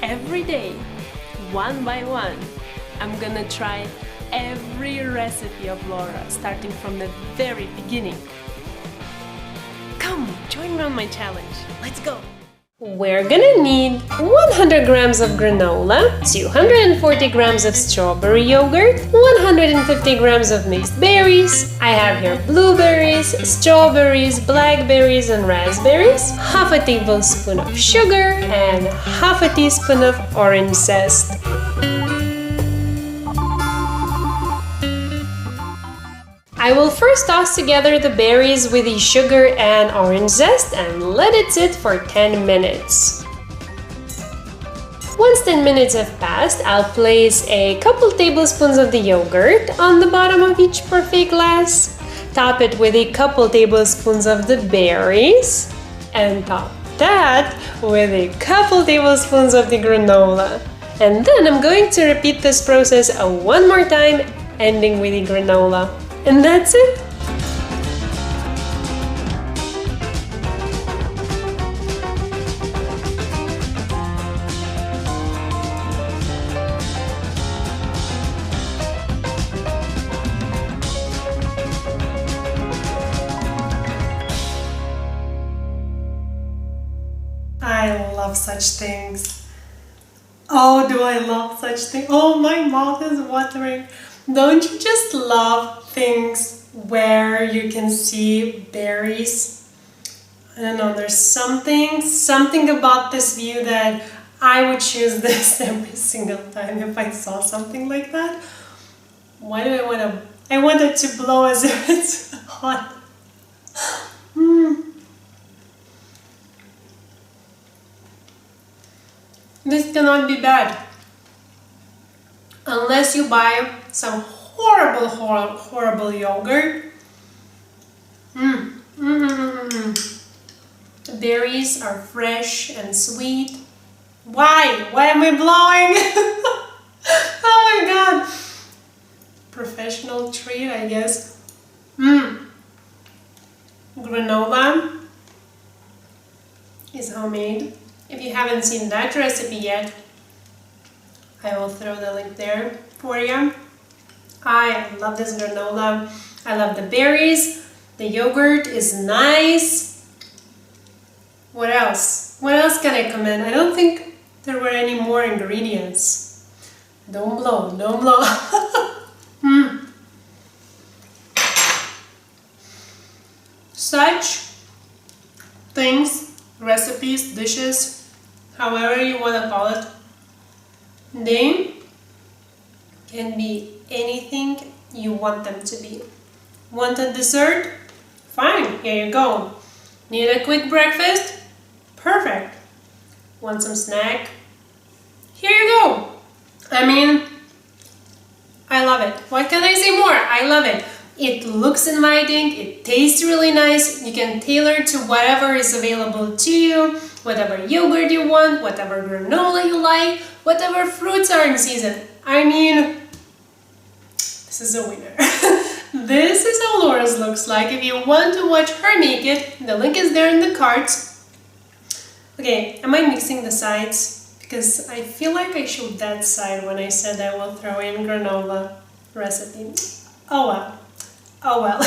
every day, one by one, I'm gonna try every recipe of Laura, starting from the very beginning. Come, join me on my challenge. Let's go! We're gonna need 100 grams of granola, 240 grams of strawberry yogurt, 150 grams of mixed berries. I have here blueberries, strawberries, blackberries and raspberries, half a tablespoon of sugar and half a teaspoon of orange zest. I will first toss together the berries with the sugar and orange zest and let it sit for 10 minutes. Once 10 minutes have passed, I'll place a couple tablespoons of the yogurt on the bottom of each Parfait glass, top it with a couple tablespoons of the berries, and top that with a couple tablespoons of the granola. And then I'm going to repeat this process one more time, ending with the granola. And that's it! I love such things. Oh, do I love such things? Oh, my mouth is watering. Don't you just love things where you can see berries? I don't know, there's something about this view that I would choose this every single time if I saw something like that. Why do I want to? I want it to blow as if it's hot. This cannot be bad. Unless you buy some horrible yogurt. The berries are fresh and sweet. Why? Why am I blowing? Oh my god. Professional treat, I guess. Granola is homemade. If you haven't seen that recipe yet, I will throw the link there for you. I love this granola. I love the berries. The yogurt is nice. What else? What else can I comment? I don't think there were any more ingredients. Don't blow, don't blow. Such things, recipes, dishes, however you want to call it, they can be anything you want them to be. Want a dessert? Fine, here you go. Need a quick breakfast? Perfect. Want some snack? Here you go. I mean, I love it. What can I say more? I love it. It looks inviting, it tastes really nice. You can tailor to whatever is available to you, whatever yogurt you want, whatever granola you like, whatever fruits are in season. I mean, this is a winner. This is how Laura's looks like. If you want to watch her make it, the link is there in the cards. Okay, am I mixing the sides? Because I feel like I showed that side when I said I will throw in granola recipe. Oh well. Oh well.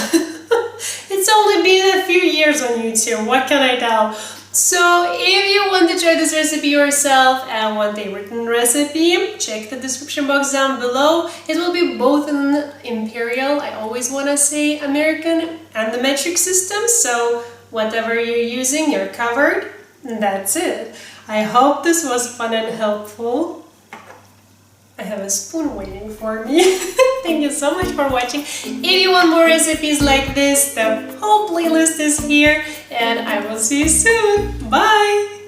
It's only been a few years on YouTube, what can I tell? So if you want to try this recipe yourself and want a written recipe, check the description box down below. It will be both in Imperial, I always want to say American, and the metric system, so whatever you're using, you're covered. And that's it. I hope this was fun and helpful. I have a spoon waiting for me. Thank you so much for watching. If you want more recipes like this, the whole playlist is here, and I will see you soon. Bye!